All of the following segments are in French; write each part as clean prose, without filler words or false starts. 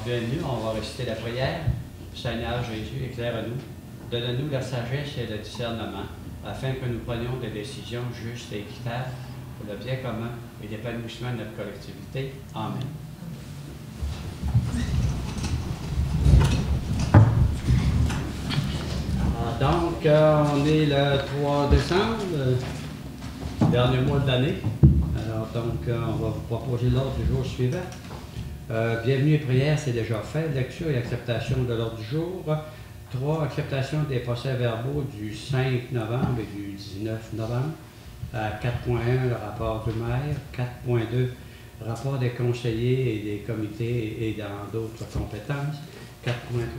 bienvenue, on va réciter la prière. Seigneur Jésus, éclaire-nous. Donne-nous la sagesse et le discernement, afin que nous prenions des décisions justes et équitables pour le bien commun et l'épanouissement de notre collectivité. Amen. Donc, on est le 3 décembre, dernier mois de l'année. Alors, donc, on va vous proposer l'ordre du jour suivant. Bienvenue et prière, c'est déjà fait. Lecture et acceptation de l'ordre du jour. 3. Acceptation des procès-verbaux du 5 novembre et du 19 novembre. 4.1, le rapport du maire. 4.2, rapport des conseillers et des comités et dans d'autres compétences. 4.3,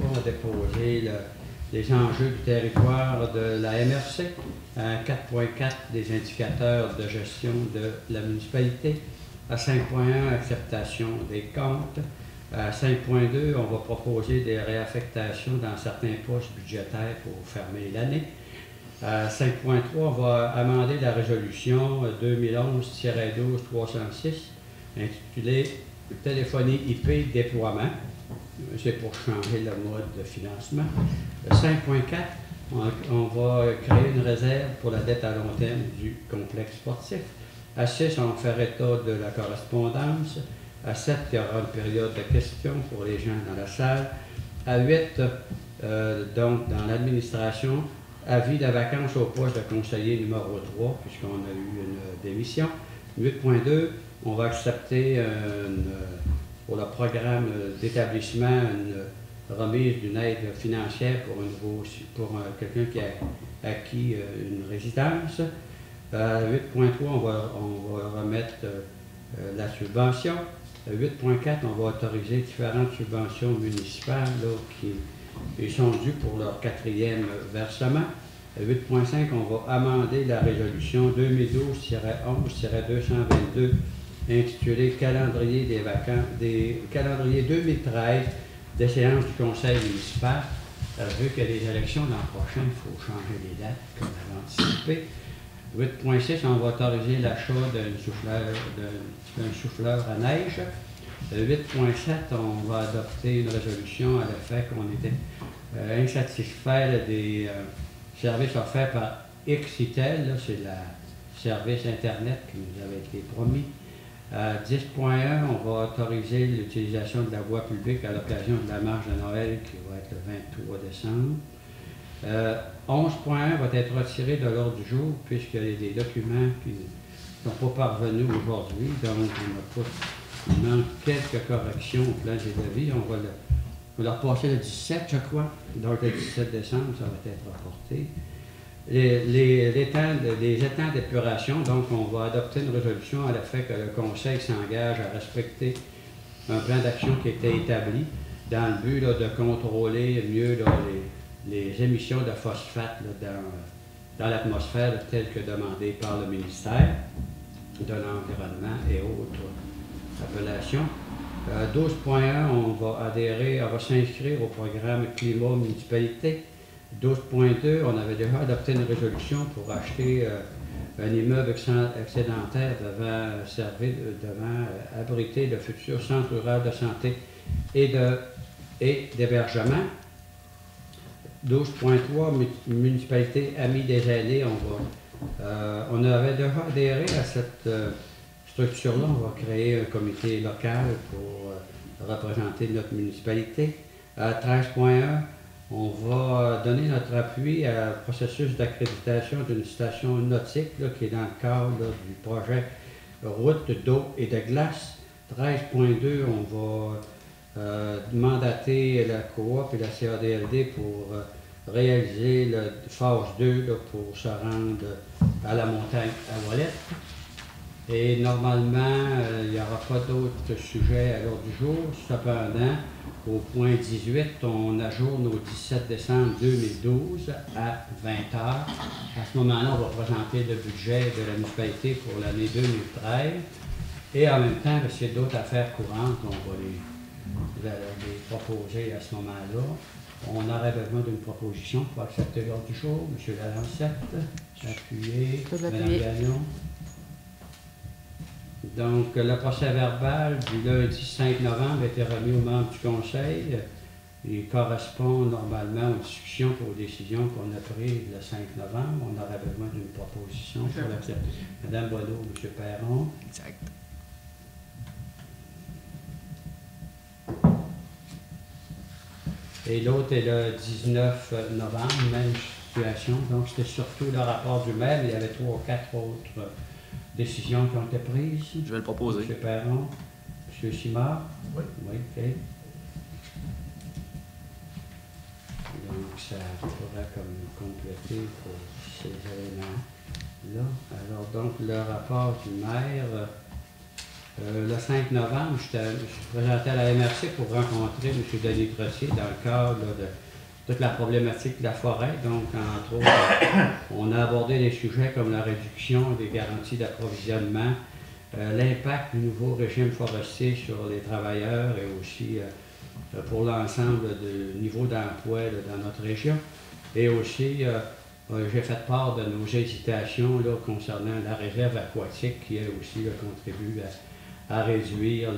on va déposer les enjeux du territoire de la MRC. 4.4, des indicateurs de gestion de la municipalité. À 5.1, acceptation des comptes. À 5.2, on va proposer des réaffectations dans certains postes budgétaires pour fermer l'année. À 5.3, on va amender la résolution 2011-12-306 intitulée Téléphonie IP déploiement. C'est pour changer le mode de financement. 5.4, on va créer une réserve pour la dette à long terme du complexe sportif. À 6, on va faire état de la correspondance. À 7, il y aura une période de questions pour les gens dans la salle. À 8, donc dans l'administration, avis de vacances au poste de conseiller numéro 3, puisqu'on a eu une démission. 8.2, on va accepter pour le programme d'établissement une remise d'une aide financière pour quelqu'un qui a acquis une résidence. À 8.3, on va remettre la subvention. À 8.4, on va autoriser différentes subventions municipales là, qui sont dues pour leur 4e versement. À 8.5, on va amender la résolution 2012-11-222 intitulée Calendrier des vacances, calendrier 2013 des séances du conseil municipal. Vu que les élections l'an prochain, il faut changer les dates comme l'avait anticipé. 8.6, on va autoriser l'achat d'un souffleur à neige. 8.7, on va adopter une résolution à l'effet qu'on était insatisfait des services offerts par Xitel, c'est le service Internet qui nous avait été promis. 10.1, on va autoriser l'utilisation de la voie publique à l'occasion de la marche de Noël qui va être le 23 décembre. 11.1 va être retiré de l'ordre du jour puisqu'il y a des documents qui ne sont pas parvenus aujourd'hui, donc il manque quelques corrections au plan des devis. On va leur passer le 17, je crois, donc le 17 décembre, ça va être reporté. Les étangs d'épuration, donc on va adopter une résolution à l'effet que le Conseil s'engage à respecter un plan d'action qui a été établi dans le but là, de contrôler mieux là, les émissions de phosphate là, dans l'atmosphère telles que demandées par le ministère de l'Environnement et autres appellations. 12.1, on va s'inscrire au programme Climat Municipalité. 12.2, on avait déjà adopté une résolution pour acheter un immeuble excédentaire devant abriter le futur centre rural de santé et d'hébergement. 12.3, municipalité Amis des aînés, on avait déjà adhéré à cette structure-là. On va créer un comité local pour représenter notre municipalité. À 13.1, on va donner notre appui à un processus d'accréditation d'une station nautique là, qui est dans le cadre là, du projet Route d'eau et de glace. 13.2, on va mandater la Coop et la CADLD pour réaliser la phase 2 là, pour se rendre à la montagne à Ouellette. Et normalement, il n'y aura pas d'autres sujets à l'ordre du jour. Cependant, au point 18, on ajourne au 17 décembre 2012 à 20h. À ce moment-là, on va présenter le budget de la municipalité pour l'année 2013. Et en même temps, s'il y a d'autres affaires courantes, on va les proposer à ce moment-là. On aurait besoin d'une proposition pour accepter l'ordre du jour. M. Lalancette, appuyé. Mme Gagnon. Donc, le procès-verbal du lundi 5 novembre a été remis aux membres du Conseil. Il correspond normalement aux discussions et aux décisions qu'on a prises le 5 novembre. On aurait besoin d'une proposition sur la Madame Boileau, M. Perron. Exact. Et l'autre est le 19 novembre, même situation. Donc, c'était surtout le rapport du maire. Il y avait 3 ou 4 autres décisions qui ont été prises. Je vais le proposer. M. Perron, M. Simard. Oui. Oui, OK. Donc, ça pourrait comme compléter pour ces éléments-là. Alors, donc, le rapport du maire, le 5 novembre, je suis présenté à la MRC pour rencontrer M. Denis Trottier dans le cadre là, de toute la problématique de la forêt. Donc, entre autres, on a abordé des sujets comme la réduction des garanties d'approvisionnement, l'impact du nouveau régime forestier sur les travailleurs et aussi pour l'ensemble du niveau d'emploi dans notre région. Et aussi, j'ai fait part de nos hésitations là, concernant la réserve aquatique qui, elle aussi, contribue à réduire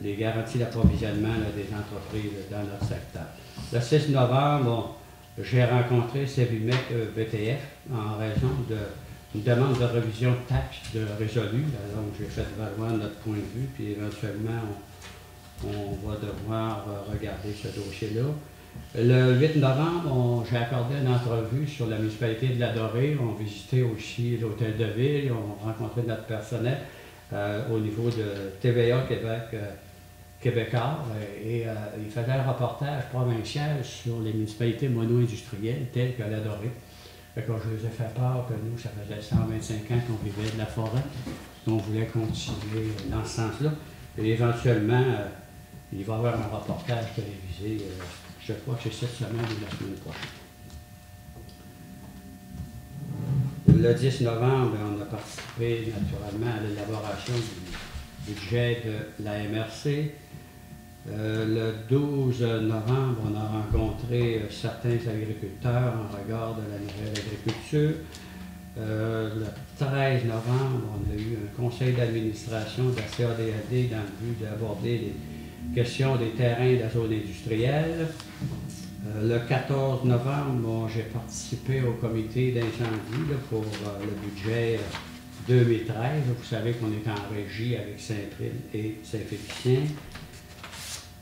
les garanties d'approvisionnement des entreprises dans notre secteur. Le 6 novembre, j'ai rencontré Cevimec BTF en raison d'une demande de révision de taxes résolue. Donc, j'ai fait valoir notre point de vue, puis éventuellement, on va devoir regarder ce dossier-là. Le 8 novembre, j'ai accordé une entrevue sur la municipalité de la Dorée. On visitait aussi l'hôtel de ville, on rencontrait notre personnel au niveau de TVA Québécois et il faisait un reportage provincial sur les municipalités mono-industrielles telles que la Dorée. Quand je les ai fait part que nous, ça faisait 125 ans qu'on vivait de la forêt, on voulait continuer dans ce sens-là. Et éventuellement, il va y avoir un reportage télévisé, je crois que c'est cette semaine ou la semaine prochaine. Le 10 novembre, on a participé naturellement à l'élaboration du budget de la MRC. Le 12 novembre, on a rencontré certains agriculteurs en regard de la nouvelle agriculture. Le 13 novembre, on a eu un conseil d'administration de la CADLD dans le but d'aborder les questions des terrains de la zone industrielle. Le 14 novembre, j'ai participé au comité d'incendie pour le budget 2013. Vous savez qu'on est en régie avec Saint-Pril et Saint-Félicien.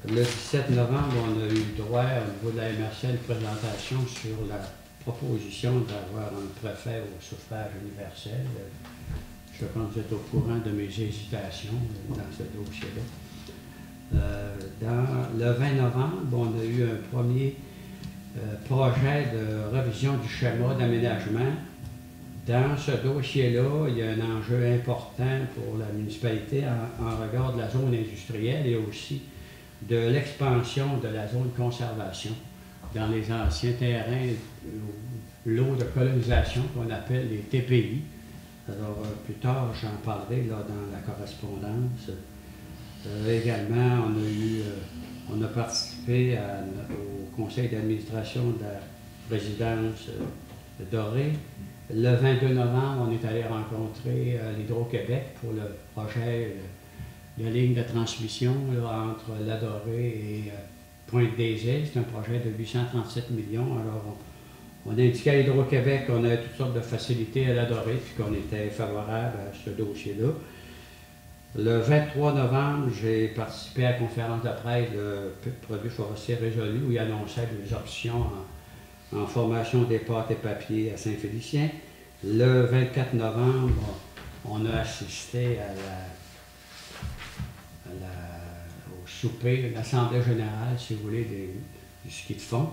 Le 17 novembre, on a eu droit au niveau de la MRC une présentation sur la proposition d'avoir un préfet au suffrage universel. Je pense que vous êtes au courant de mes hésitations dans ce dossier-là. Dans le 20 novembre, on a eu un premier projet de révision du schéma d'aménagement. Dans ce dossier-là, il y a un enjeu important pour la municipalité en regard de la zone industrielle et aussi de l'expansion de la zone conservation dans les anciens terrains, lots de colonisation qu'on appelle les TPI. Alors, plus tard, j'en parlerai là, dans la correspondance. Également, on a participé au conseil d'administration de la résidence Dorée. Le 22 novembre, on est allé rencontrer l'Hydro-Québec pour le projet de ligne de transmission là, entre la Dorée et Pointe-des-Îles. C'est un projet de 837 millions. Alors, on a indiqué à Hydro-Québec qu'on avait toutes sortes de facilités à la Dorée puis qu'on était favorable à ce dossier-là. Le 23 novembre, j'ai participé à la conférence de presse de produits forestiers résolus où il annonçait des options en formation des pâtes et papiers à Saint-Félicien. Le 24 novembre, on a assisté au souper, l'Assemblée générale, si vous voulez, du ski de fond.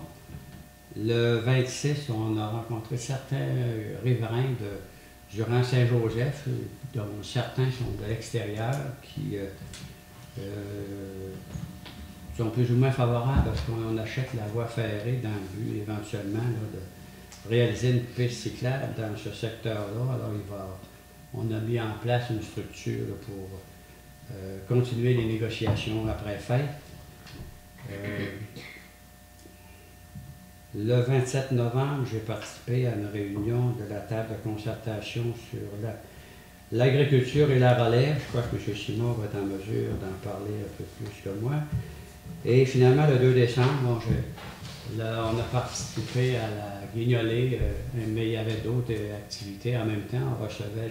Le 26, on a rencontré certains riverains durant Saint-Joseph, dont certains sont de l'extérieur, qui sont plus ou moins favorables parce qu'on achète la voie ferrée dans le but éventuellement là, de réaliser une piste cyclable dans ce secteur-là. Alors on a mis en place une structure là, pour continuer les négociations après fête. Le 27 novembre, j'ai participé à une réunion de la table de concertation sur l'agriculture et la relève. Je crois que M. Simon va être en mesure d'en parler un peu plus que moi. Et finalement, le 2 décembre, bon, là, on a participé à la guignolée, mais il y avait d'autres activités en même temps. On recevait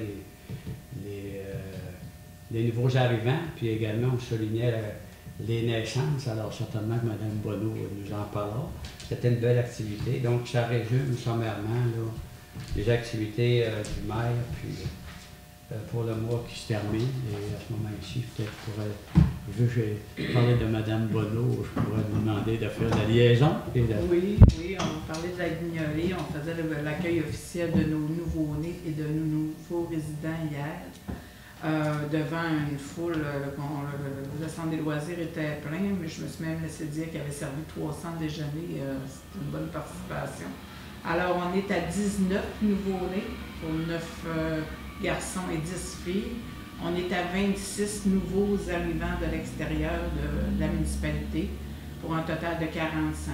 les nouveaux arrivants, puis également on soulignait les naissances. Alors certainement que Mme Bonneau nous en parlera. C'était une belle activité. Donc ça résume sommairement là, les activités du maire, puis pour le mois qui se termine. Et à ce moment-ci, peut-être vu que j'ai parlé de Mme Bonneau, je pourrais vous demander de faire la liaison. Oui, on parlait de la guignolée, on faisait l'accueil officiel de nos nouveaux-nés et de nos nouveaux résidents hier. Devant une foule, le centre des loisirs était plein, mais je me suis même laissé dire qu'il avait servi 300 déjeuners. C'était une bonne participation. Alors, on est à 19 nouveaux-nés pour 9 garçons et 10 filles. On est à 26 nouveaux arrivants de l'extérieur de la municipalité pour un total de 45.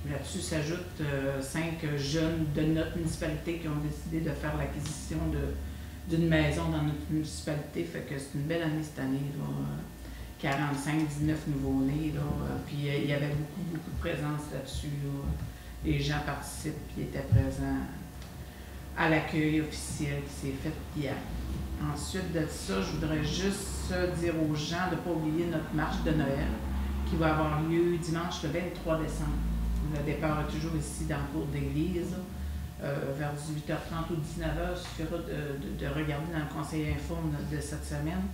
Là-dessus s'ajoutent 5 jeunes de notre municipalité qui ont décidé de faire l'acquisition d'une maison dans notre municipalité. Fait que c'est une belle année cette année. 45, 19 nouveaux-nés. Puis il y avait beaucoup de présence là-dessus. Les gens participent et étaient présents à l'accueil officiel qui s'est fait hier. Ensuite de ça, je voudrais juste dire aux gens de ne pas oublier notre marche de Noël qui va avoir lieu dimanche le 23 décembre. Le départ est toujours ici dans le cours d'église. Vers 18h30 ou 19h, il suffira de regarder dans le conseil info de cette semaine.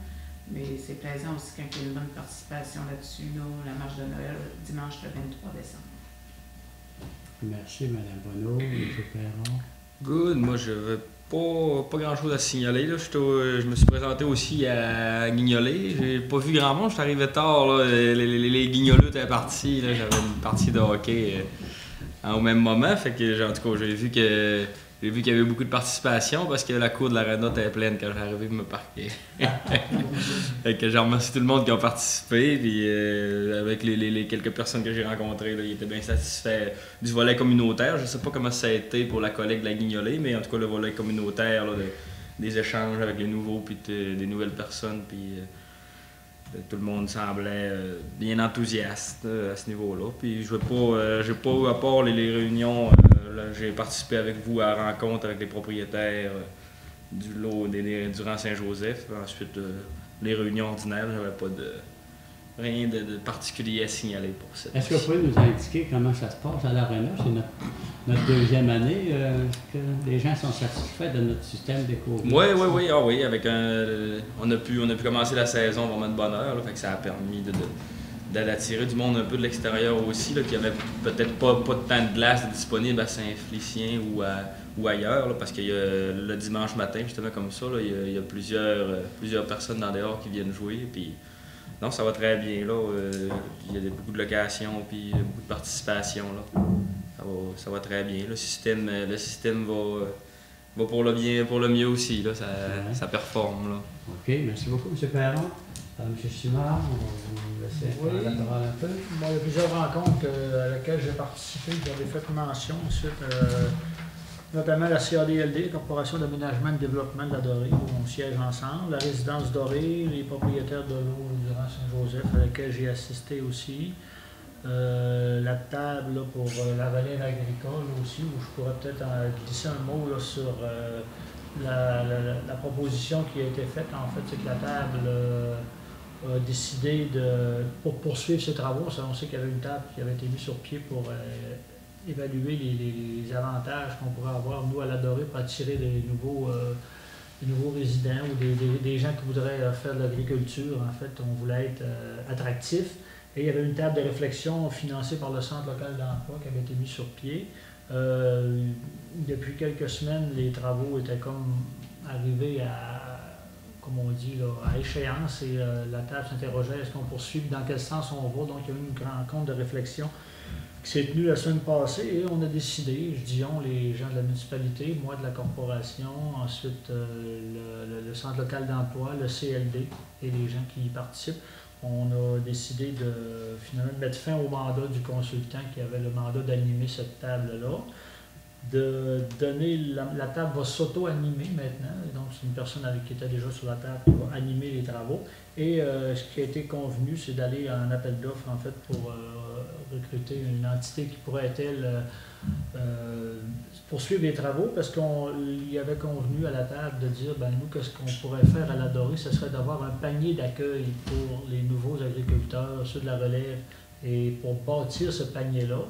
Mais c'est plaisant aussi quand il y a une bonne participation là-dessus, la marche de Noël, dimanche le 23 décembre. Merci, Mme Bonneau. M. Perron. Good. Moi, je n'avais pas grand-chose à signaler. Là. Je me suis présenté aussi à Guignolée. J'ai pas vu grand monde. Je suis arrivé tard. Là. Les guignoleux étaient partis. J'avais une partie de hockey au même moment. Fait que, en tout cas, j'ai vu qu'il y avait beaucoup de participation parce que la cour de l'aréna était pleine quand j'ai arrivé pour me parquer. Fait que j'ai remercié tout le monde qui a participé. Puis avec les quelques personnes que j'ai rencontrées, là, ils étaient bien satisfaits du volet communautaire. Je sais pas comment ça a été pour la collègue de la Guignolée, mais en tout cas, le volet communautaire, là, des échanges avec les nouveaux puis des nouvelles personnes. Puis tout le monde semblait bien enthousiaste à ce niveau-là. Puis je j'ai pas à part les réunions. J'ai participé avec vous à la rencontre avec les propriétaires du lot durant Saint-Joseph. Ensuite, les réunions ordinaires, j'avais pas rien de particulier à signaler pour ça. Est-ce que vous pouvez nous indiquer comment ça se passe à l'Arena? C'est notre deuxième année. Est-ce que les gens sont satisfaits de notre système d'éco? Oui. On a pu commencer la saison vraiment de bonne heure. Là, fait que ça a permis d'attirer du monde un peu de l'extérieur aussi, là, qui avait peut-être pas de temps de glace disponible à Saint-Félicien ou ailleurs, là, parce qu'il y a le dimanche matin, justement comme ça, là, il y a plusieurs personnes dans dehors qui viennent jouer. Puis, non, ça va très bien. Là, il y a beaucoup de locations puis beaucoup de participation. Là. Ça va très bien. Le système va pour le mieux aussi. Là, ça performe. Là. OK, merci beaucoup, M. Perron. M. Simard, on va vous laisser prendre la parole un peu. Bon, il y a plusieurs rencontres à laquelle j'ai participé, j'avais fait mention. Ensuite, notamment la CADLD, Corporation d'aménagement et de développement de la Dorée, où on siège ensemble. La résidence Dorée, les propriétaires de l'eau durant Saint-Joseph, à laquelle j'ai assisté aussi. La table là, pour la relève agricole aussi, où je pourrais peut-être glisser un mot là, sur la proposition qui a été faite. En fait, c'est que la table a décidé pour poursuivre ses travaux. On sait qu'il y avait une table qui avait été mise sur pied pour évaluer les avantages qu'on pourrait avoir, nous, à la Dorée, pour attirer des nouveaux résidents ou des gens qui voudraient faire de l'agriculture. En fait, on voulait être attractif. Et il y avait une table de réflexion financée par le Centre local d'emploi qui avait été mise sur pied. Depuis quelques semaines, les travaux étaient comme arrivés comme on dit, là, à échéance, et la table s'interrogeait, est-ce qu'on poursuit, dans quel sens on va. Donc il y a eu une rencontre de réflexion qui s'est tenue la semaine passée et on a décidé, je dis on, les gens de la municipalité, moi de la corporation, ensuite le Centre local d'emploi, le CLD et les gens qui y participent. On a décidé de finalement mettre fin au mandat du consultant qui avait le mandat d'animer cette table-là. de donner, la table va s'auto-animer maintenant, et donc c'est une personne qui était déjà sur la table qui va animer les travaux. Et ce qui a été convenu, c'est d'aller à un appel d'offres en fait pour recruter une entité qui pourrait être poursuivre les travaux, parce qu'il y avait convenu à la table de dire, ben nous, qu'est-ce qu'on pourrait faire à la Dorée, ce serait d'avoir un panier d'accueil pour les nouveaux agriculteurs, ceux de la relève, et pour bâtir ce panier-là,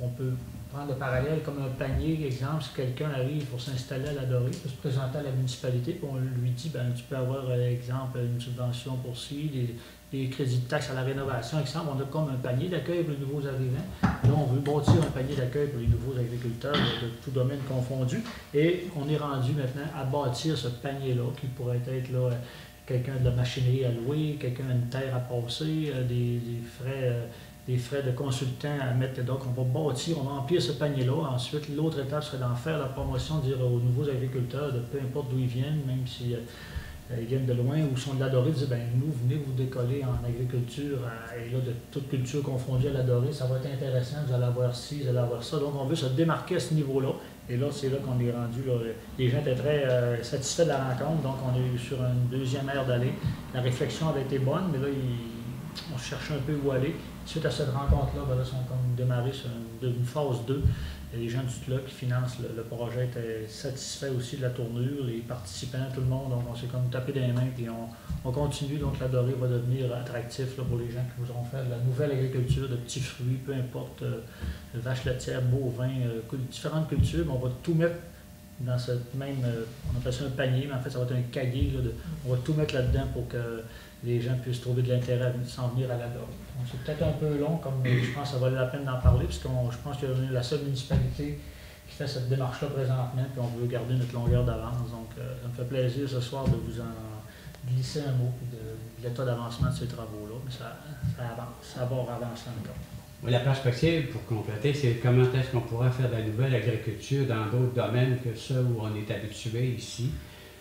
on peut prendre le parallèle comme un panier, exemple, si quelqu'un arrive pour s'installer à la Dorée, il peut se présenter à la municipalité, puis on lui dit, ben tu peux avoir, exemple, une subvention pour ci, des crédits de taxes à la rénovation, exemple, on a comme un panier d'accueil pour les nouveaux arrivants. Là, on veut bâtir un panier d'accueil pour les nouveaux agriculteurs de tout domaine confondu, et on est rendu maintenant à bâtir ce panier-là, qui pourrait être là, quelqu'un de la machinerie à louer, quelqu'un une terre à passer, des frais de consultant à mettre. Donc, on va bâtir, on va remplir ce panier-là. Ensuite, l'autre étape serait d'en faire la promotion, de dire aux nouveaux agriculteurs, de peu importe d'où ils viennent, même si ils viennent de loin ou sont de la Dorée, de dire, ben nous, venez vous décoller en agriculture, et là, de toute culture confondue à la Dorée, ça va être intéressant, vous allez avoir ci, vous allez avoir ça. Donc, on veut se démarquer à ce niveau-là. Et là, c'est là qu'on est rendu. Là. Les gens étaient très satisfaits de la rencontre, donc on est sur une deuxième ère d'aller. La réflexion avait été bonne, mais là, on cherchait un peu où aller. Suite à cette rencontre-là, ben là, ils sont comme démarrés sur une phase 2. Et les gens du TLA qui financent le projet étaient satisfaits aussi de la tournure, les participants, tout le monde. Donc, on s'est comme tapé dans les mains, puis on continue. Donc, la Dorée va devenir attractif là, pour les gens qui voudront faire de la nouvelle agriculture, de petits fruits, peu importe, vaches laitières, bovins, différentes cultures. Mais on va tout mettre dans cette même, on appelle ça un panier, mais en fait, ça va être un cahier. Là, on va tout mettre là-dedans pour que les gens puissent trouver de l'intérêt à s'en venir à la Dorée. C'est peut-être un peu long, comme je pense que ça valait la peine d'en parler, parce que je pense que c'est la seule municipalité qui fait cette démarche-là présentement, puis on veut garder notre longueur d'avance. Donc, ça me fait plaisir ce soir de vous en glisser un mot de l'état d'avancement de ces travaux-là, mais ça avance, ça va avancer encore. La perspective, pour compléter, c'est comment est-ce qu'on pourrait faire de la nouvelle agriculture dans d'autres domaines que ceux où on est habitué ici,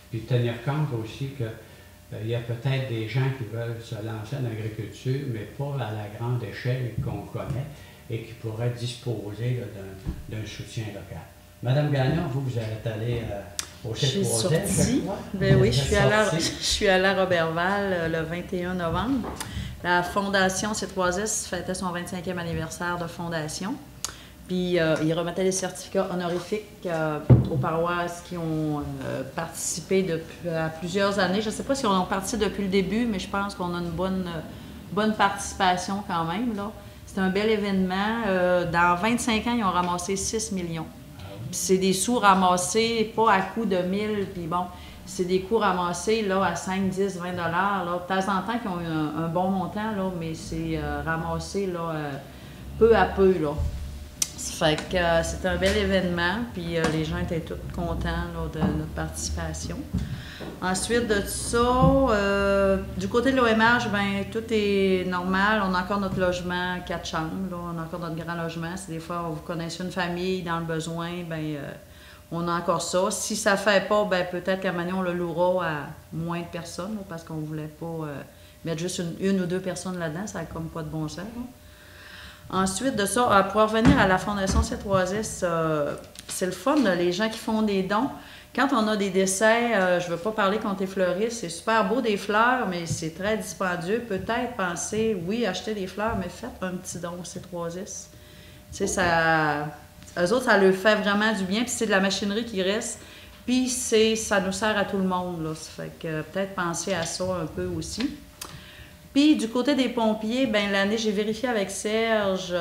puis tenir compte aussi que il y a peut-être des gens qui veulent se lancer en agriculture, mais pas à la grande échelle qu'on connaît et qui pourraient disposer d'un soutien local. Madame Gagnon, vous êtes allée au C3S. Je suis sortie. Ben oui, je suis allée à Roberval le 21 novembre. La fondation C3S fêtait son 25e anniversaire de fondation. Puis ils remettaient des certificats honorifiques aux paroisses qui ont participé à plusieurs années. Je ne sais pas si on est parti depuis le début, mais je pense qu'on a une bonne participation quand même. C'est un bel événement. Dans 25 ans, ils ont ramassé 6 millions. Puis c'est des sous ramassés, pas à coût de 1000, puis bon, c'est des coûts ramassés là, à 5, 10, 20 $. Là. De temps en temps, qui ont un bon montant, là, mais c'est ramassé là, peu à peu. Là. Fait que c'était un bel événement, puis les gens étaient tous contents là, de notre participation. Ensuite de ça, du côté de l'OMH, ben tout est normal. On a encore notre logement 4 chambres, là. On a encore notre grand logement. Si des fois vous connaissez une famille dans le besoin, ben on a encore ça. Si ça ne fait pas, ben peut-être qu'à un moment donné, on le louera à moins de personnes, là, parce qu'on ne voulait pas mettre juste une ou deux personnes là-dedans. Ça n'a comme pas de bon sens. Là. Ensuite de ça, pour revenir à la Fondation C3S, c'est le fun, là, les gens qui font des dons. Quand on a des décès, je ne veux pas parler contre les fleuristes, c'est super beau des fleurs, mais c'est très dispendieux. Peut-être penser, oui, acheter des fleurs, mais faites un petit don au C3S. Tu sais, eux autres, ça leur fait vraiment du bien, puis c'est de la machinerie qui reste, puis ça nous sert à tout le monde, là. Ça fait que peut-être penser à ça un peu aussi. Puis du côté des pompiers, ben l'année, j'ai vérifié avec Serge,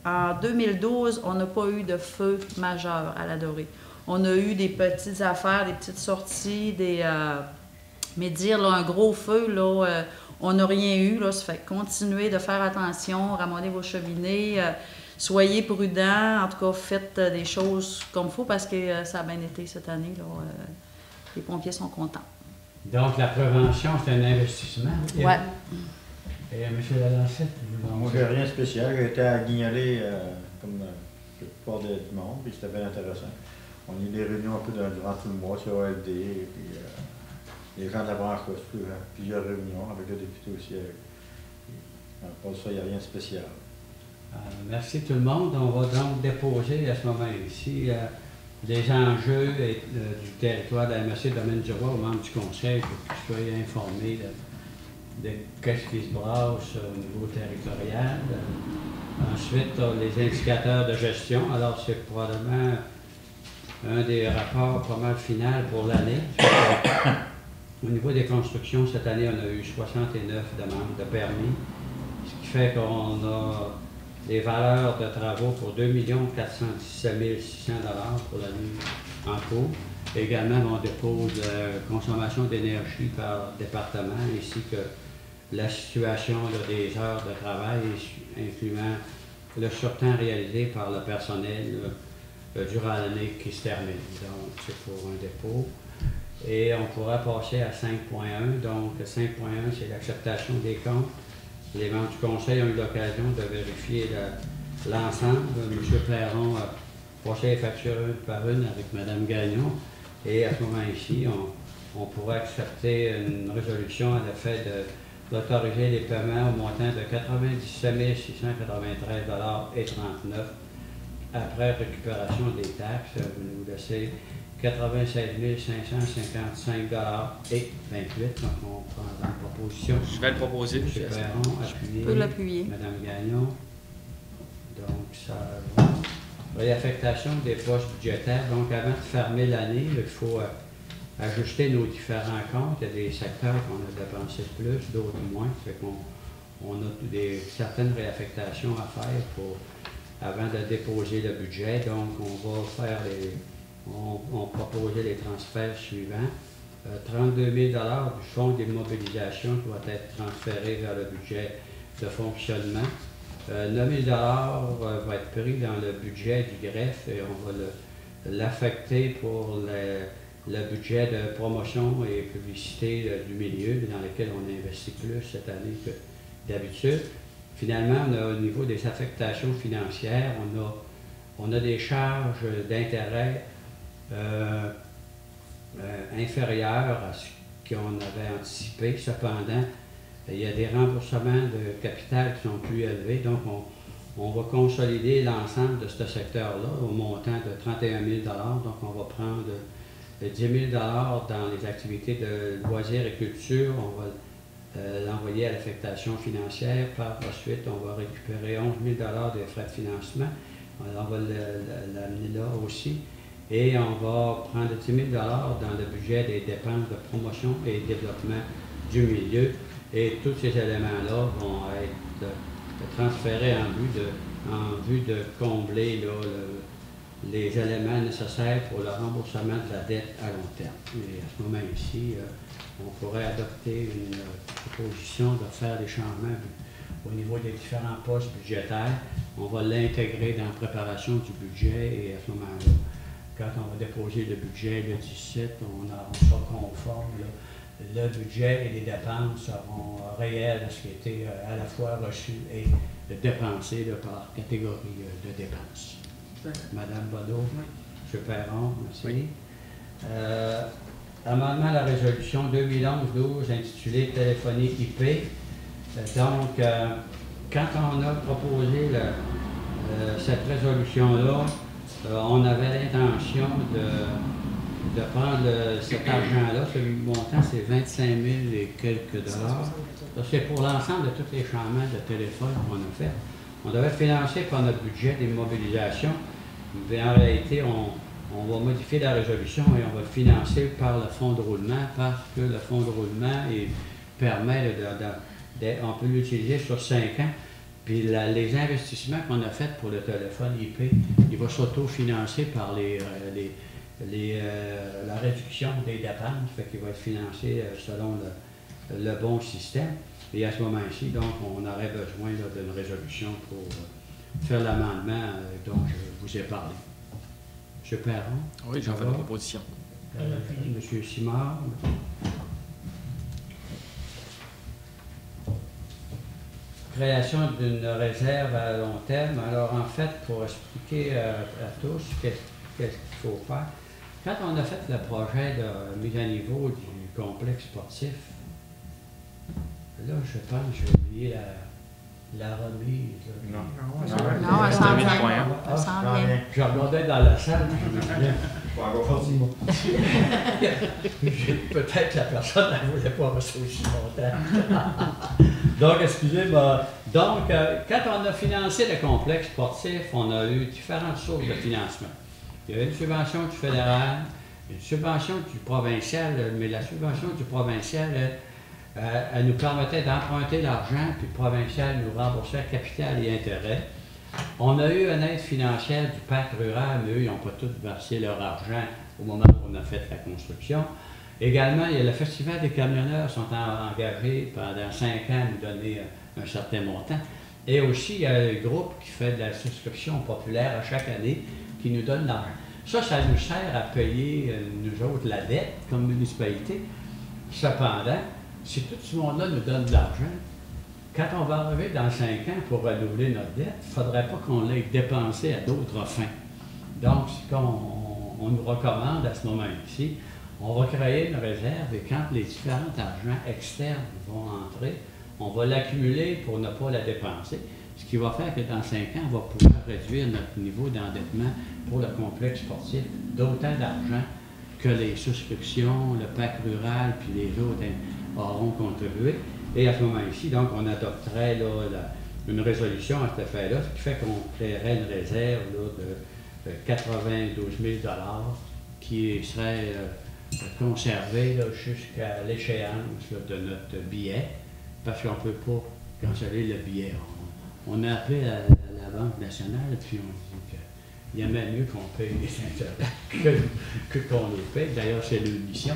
en 2012, on n'a pas eu de feu majeur à la Dorée. On a eu des petites affaires, des petites sorties, mais dire là, un gros feu, là, on n'a rien eu. Là, ça fait continuer de faire attention, ramener vos cheminées, soyez prudents, en tout cas faites des choses comme il faut parce que ça a bien été cette année. Là, les pompiers sont contents. Donc, la prévention, c'est un investissement. Oui. Et M. Lalancette, moi, j'ai rien de spécial. J'ai été à Guignoler comme la plupart du monde, puis c'était bien intéressant. On a eu des réunions un peu durant tout le mois sur OLD, et puis les gens de la branche, plusieurs réunions avec le député aussi. Pour ça, il n'y a rien de spécial. Merci tout le monde. On va donc déposer à ce moment-ci les enjeux du territoire de la MRC Domaine du Roi aux membres du conseil pour qu'ils soient informés de ce qui se brasse au niveau territorial. Ensuite, les indicateurs de gestion. Alors, c'est probablement un des rapports pas mal final pour l'année. Au niveau des constructions, cette année, on a eu 69 demandes de permis, ce qui fait qu'on a des valeurs de travaux pour 2 417 600 $ pour l'année en cours. Également, on dépose la consommation d'énergie par département, ainsi que la situation des heures de travail, incluant le surtemps réalisé par le personnel durant l'année qui se termine. Donc, c'est pour un dépôt. Et on pourra passer à 5.1. Donc, 5.1, c'est l'acceptation des comptes. Les membres du conseil ont eu l'occasion de vérifier l'ensemble. M. Perron a passé les factures une par une avec Mme Gagnon. Et à ce moment-ci, on pourra accepter une résolution à l'effet d'autoriser les paiements au montant de 97 693 $ et 39 après récupération des taxes. Vous nous laissez 96 555 $ et 28. Donc, on prend la proposition. Je vais le proposer. M. Perron, appuyé. Je peux l'appuyer. Mme Gagnon. Donc, ça va. Réaffectation des postes budgétaires. Donc, avant de fermer l'année, il faut ajuster nos différents comptes. Il y a des secteurs qu'on a dépensé plus, d'autres moins. Ça fait qu'on a certaines réaffectations à faire avant de déposer le budget. Donc, on va faire on proposer les transferts suivants. 32 000 $ du fonds d'immobilisation qui va être transféré vers le budget de fonctionnement. 9 000 $ va être pris dans le budget du greffe et on va l'affecter pour le budget de promotion et publicité du milieu, dans lequel on investit plus cette année que d'habitude. Finalement, au niveau des affectations financières, on a des charges d'intérêt inférieures à ce qu'on avait anticipé. Cependant, il y a des remboursements de capital qui sont plus élevés. Donc, on va consolider l'ensemble de ce secteur-là au montant de 31 000 $. Donc, on va prendre 10 000 $ dans les activités de loisirs et culture. On va l'envoyer à l'affectation financière. Par la suite, on va récupérer 11 000 $ des frais de financement. On va l'amener là aussi. Et on va prendre 10 000 $ dans le budget des dépenses de promotion et développement du milieu. Et tous ces éléments-là vont être transférés en vue de combler là, les éléments nécessaires pour le remboursement de la dette à long terme. Et à ce moment-ci, on pourrait adopter une proposition de faire des changements au niveau des différents postes budgétaires. On va l'intégrer dans la préparation du budget et à ce moment-là, quand on va déposer le budget le 17, on sera conforme. Là, le budget et les dépenses seront réels à ce qui a été à la fois reçu et dépensé là, par catégorie de dépenses. Madame Bonneau, M. Perron, merci. Oui. Amendement à la résolution 2011-12 intitulée Téléphonie IP. Donc, quand on a proposé cette résolution-là, on avait l'intention de prendre cet argent-là. Ce montant, c'est 25 000 et quelques dollars. C'est pour l'ensemble de tous les changements de téléphone qu'on a fait. On devait financer par notre budget d'immobilisation, mais en réalité, on va modifier la résolution et on va le financer par le fonds de roulement parce que le fonds de roulement permet on peut l'utiliser sur 5 ans. Puis les investissements qu'on a faits pour le téléphone IP, il va s'auto-financer par la réduction des dépenses, fait qu'il va être financé selon le bon système. Et à ce moment-ci, donc, on aurait besoin d'une résolution pour faire l'amendement dont je vous ai parlé. M. Perron? Oui, j'en fais la proposition. M. Simard? Création d'une réserve à long terme. Alors, en fait, pour expliquer à tous qu'est-ce qu'il faut faire, quand on a fait le projet de mise à niveau du complexe sportif, là, je pense que j'ai oublié la remise. Non. Non, elle s'en vient. Hein. Elle s'en vient. Je regardais dans la salle, je me disais, peut-être la personne ne voulait pas rester aussi longtemps. Donc, excusez-moi. Donc, quand on a financé le complexe sportif, on a eu différentes sources de financement. Il y avait une subvention du fédéral, une subvention du provincial, mais la subvention du provincial, elle nous permettait d'emprunter l'argent, puis le provincial nous remboursait capital et intérêt. On a eu une aide financière du parc rural, mais eux, ils n'ont pas tous versé leur argent au moment où on a fait la construction. Également, il y a le Festival des camionneurs qui sont engagés pendant 5 ans à nous donner un certain montant. Et aussi, il y a le groupe qui fait de la souscription populaire à chaque année qui nous donne l'argent. Ça nous sert à payer, nous autres, la dette comme municipalité. Cependant, si tout ce monde-là nous donne de l'argent, quand on va arriver dans 5 ans pour renouveler notre dette, il ne faudrait pas qu'on l'ait dépensé à d'autres fins. Donc, ce qu'on nous recommande à ce moment-ci, on va créer une réserve et quand les différents argents externes vont entrer, on va l'accumuler pour ne pas la dépenser, ce qui va faire que dans 5 ans, on va pouvoir réduire notre niveau d'endettement pour le complexe sportif d'autant d'argent que les souscriptions, le parc rural puis les autres auront contribué. Et à ce moment-ci, donc, on adopterait là, une résolution à cet effet-là, ce qui fait qu'on créerait une réserve là, de 92 000 qui serait conservée jusqu'à l'échéance de notre billet, parce qu'on ne peut pas canceller le billet. On a appelé la Banque nationale, puis on dit qu'il y a même mieux qu'on paye les intérêts que qu'on les paye. D'ailleurs, c'est leur mission.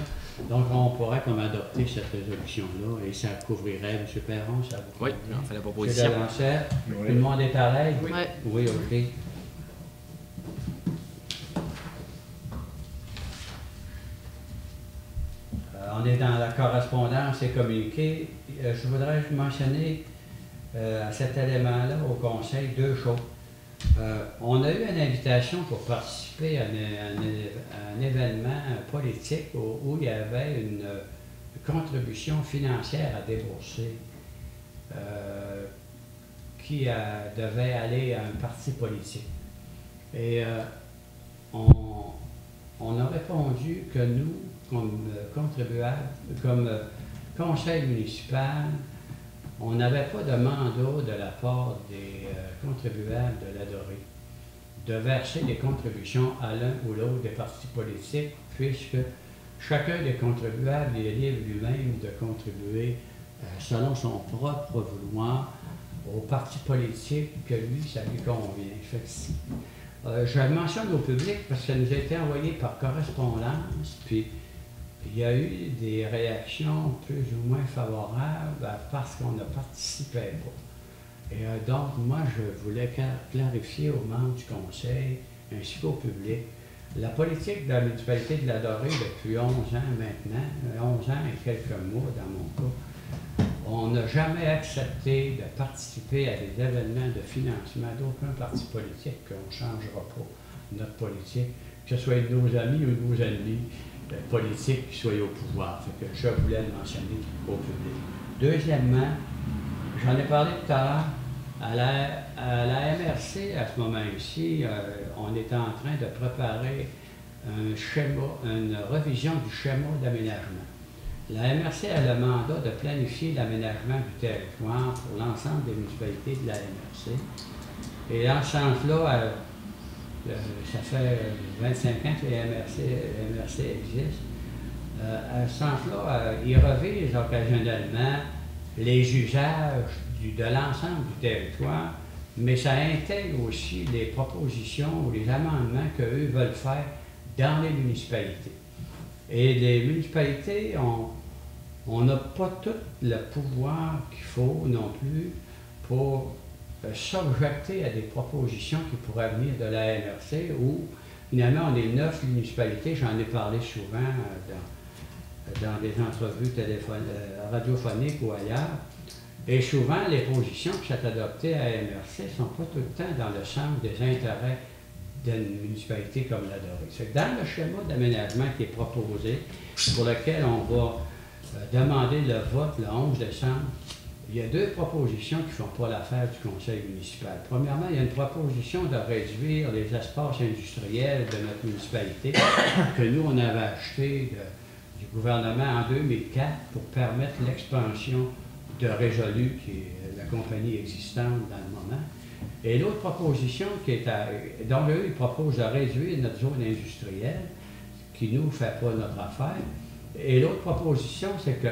Donc, on pourrait comme adopter cette résolution-là et ça couvrirait, M. Perron, ça vous Oui, on fait la proposition. M. Tout le monde est à l'aise? Oui. Oui, OK. On est dans la correspondance et communiqué. Je voudrais mentionner à cet élément-là au Conseil 2 choses. On a eu une invitation pour participer à un événement politique où il y avait une contribution financière à débourser qui devait aller à un parti politique. Et on a répondu que nous, comme contribuables, comme conseil municipal, on n'avait pas de mandat de la part des contribuables de la Dorée de verser des contributions à l'un ou l'autre des partis politiques, puisque chacun des contribuables est libre lui-même de contribuer selon son propre vouloir au parti politique que lui, ça lui convient. Je le mentionne au public parce que ça nous a été envoyé par correspondance, puis il y a eu des réactions plus ou moins favorables parce qu'on ne participait pas. Et donc, moi, je voulais clarifier aux membres du Conseil ainsi qu'au public la politique de la municipalité de la Dorée depuis 11 ans maintenant, 11 ans et quelques mois dans mon cas. On n'a jamais accepté de participer à des événements de financement d'aucun parti politique, qu'on ne changera pas notre politique, que ce soit de nos amis ou de nos ennemis politiques qui soient au pouvoir. Fait que je voulais le mentionner au public. Deuxièmement, j'en ai parlé tout à l'heure, à la MRC, à ce moment-ci, on est en train de préparer un schéma, une revision du schéma d'aménagement. La MRC a le mandat de planifier l'aménagement du territoire pour l'ensemble des municipalités de la MRC. Et dans ce sens-là, ça fait 25 ans que les MRC existent. À ce sens-là, ils revisent occasionnellement les usages de l'ensemble du territoire, mais ça intègre aussi les propositions ou les amendements qu'eux veulent faire dans les municipalités. Et les municipalités, on n'a pas tout le pouvoir qu'il faut non plus pour s'objecter à des propositions qui pourraient venir de la MRC où finalement on est 9 municipalités, j'en ai parlé souvent dans des entrevues radiophoniques ou ailleurs, et souvent les positions qui sont adoptées à la MRC ne sont pas tout le temps dans le sens des intérêts d'une municipalité comme la Dorée. C'est dans le schéma d'aménagement qui est proposé, pour lequel on va demander le vote le 11 décembre, il y a deux propositions qui ne font pas l'affaire du conseil municipal. Premièrement, il y a une proposition de réduire les espaces industriels de notre municipalité que nous, on avait acheté du gouvernement en 2004 pour permettre l'expansion de Résolu, qui est la compagnie existante dans le moment. Et l'autre proposition qui est donc eux, ils proposent de réduire notre zone industrielle, qui nous ne fait pas notre affaire. Et l'autre proposition, c'est que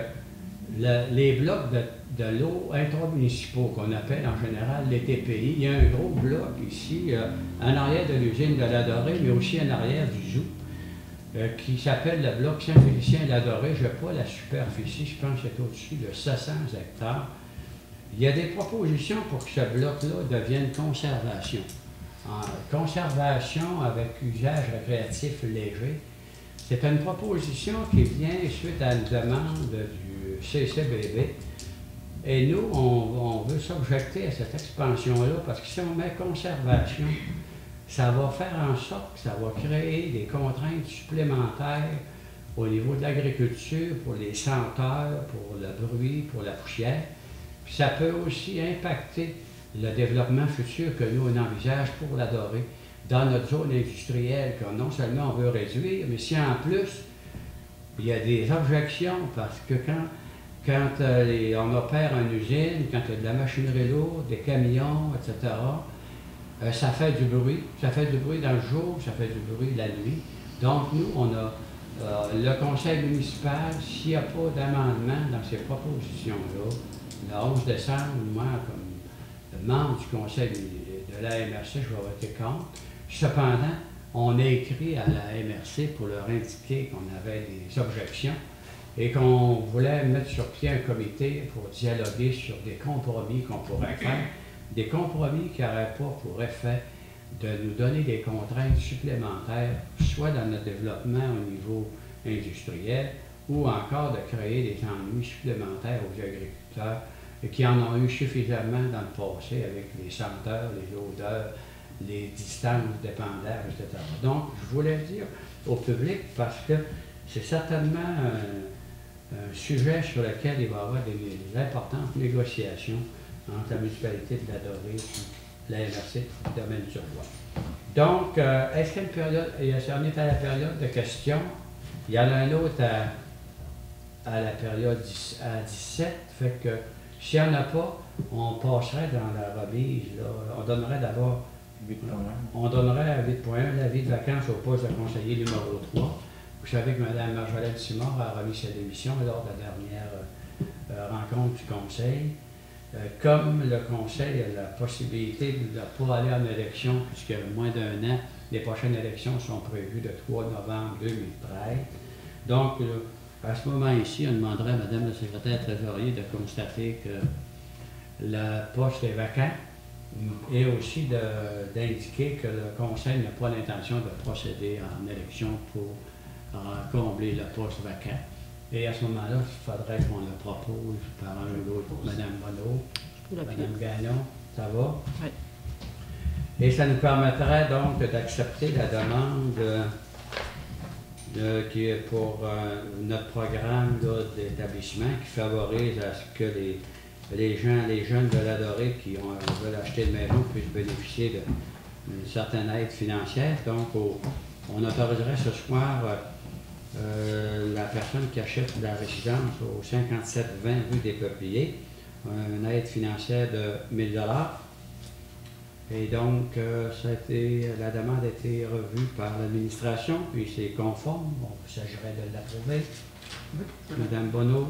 les blocs de l'eau intramunicipaux, qu'on appelle en général les TPI, il y a un gros bloc ici, en arrière de l'usine de l'Adoré, mais aussi en arrière du zoo, qui s'appelle le bloc Saint-Félicien-l'Adoré. Je n'ai pas la superficie, je pense que c'est au-dessus de 700 hectares. Il y a des propositions pour que ce bloc-là devienne conservation. Conservation avec usage récréatif léger. C'est une proposition qui vient suite à une demande du CCBB. Et nous, on veut s'objecter à cette expansion-là parce que si on met conservation, ça va faire en sorte que ça va créer des contraintes supplémentaires au niveau de l'agriculture, pour les senteurs, pour le bruit, pour la poussière. Puis ça peut aussi impacter le développement futur que nous, on envisage pour l'Adoré dans notre zone industrielle, que non seulement on veut réduire, mais si en plus, il y a des objections, parce que quand on opère une usine, quand il y a de la machinerie lourde, des camions, etc., ça fait du bruit. Ça fait du bruit dans le jour, ça fait du bruit la nuit. Donc, nous, on a le conseil municipal, s'il n'y a pas d'amendement dans ces propositions-là, le 11 décembre, moi, comme membre du conseil de la MRC, je vais voter contre. Cependant, on a écrit à la MRC pour leur indiquer qu'on avait des objections et qu'on voulait mettre sur pied un comité pour dialoguer sur des compromis qu'on pourrait faire, des compromis qui n'auraient pas pour effet de nous donner des contraintes supplémentaires, soit dans notre développement au niveau industriel, ou encore de créer des ennuis supplémentaires aux agriculteurs qui en ont eu suffisamment dans le passé avec les senteurs, les odeurs, les distances d'épandage, etc. Donc, je voulais dire au public, parce que c'est certainement un sujet sur lequel il va y avoir des importantes négociations entre la municipalité de l'Adoré et la MRC du domaine du Roy. Donc, est-ce qu'il y a une période, on est à la période de questions, il y en a un autre à la période à 17, fait que s'il n'y en a pas, on passerait dans la remise, là, on donnerait d'abord 8.1. On donnerait à 8.1 l'avis de vacances au poste de conseiller numéro 3. Vous savez que Mme Marjolaine Simard a remis sa démission lors de la dernière rencontre du conseil. Comme le conseil a la possibilité de ne pas aller en élection, puisqu'il y a moins d'un an, les prochaines élections sont prévues le 3 novembre 2013. Donc, à ce moment-ci, on demanderait à Mme la secrétaire trésorier de constater que le poste est vacant et aussi d'indiquer que le conseil n'a pas l'intention de procéder en élection pour combler le poste vacant. Et à ce moment-là, il faudrait qu'on le propose par un ou l'autre, Mme Bonneau, Mme Gagnon, ça va? Oui. Et ça nous permettrait donc d'accepter la demande qui est pour notre programme d'établissement qui favorise à ce que les jeunes de l'Adoré qui veulent acheter une maison puissent bénéficier d'une certaine aide financière. Donc, on autoriserait ce soir la personne qui achète la résidence au 5720 rue des Peupliers, une aide financière de 1 000 $. Et donc, la demande a été revue par l'administration, puis c'est conforme. Bon, il s'agirait de l'approuver. Oui. Mme Bonneau,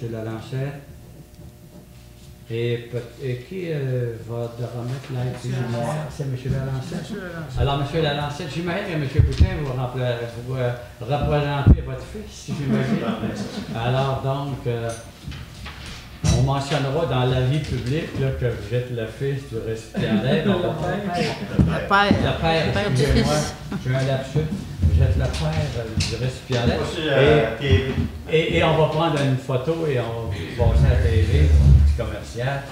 M. Lalancette. Et qui va remettre l'aide financière? C'est M. Lalancette. Alors, M. Lalancette, j'imagine que M. Boutin vous représenter votre fils, j'imagine. Alors, donc, on mentionnera dans la vie publique là, que vous êtes le fils du récipiendaire. Le père. Excusez-moi, j'ai un lapsus. Vous êtes le père du récipiendaire. Et on va prendre une photo et on va passer à la TV, du commercial.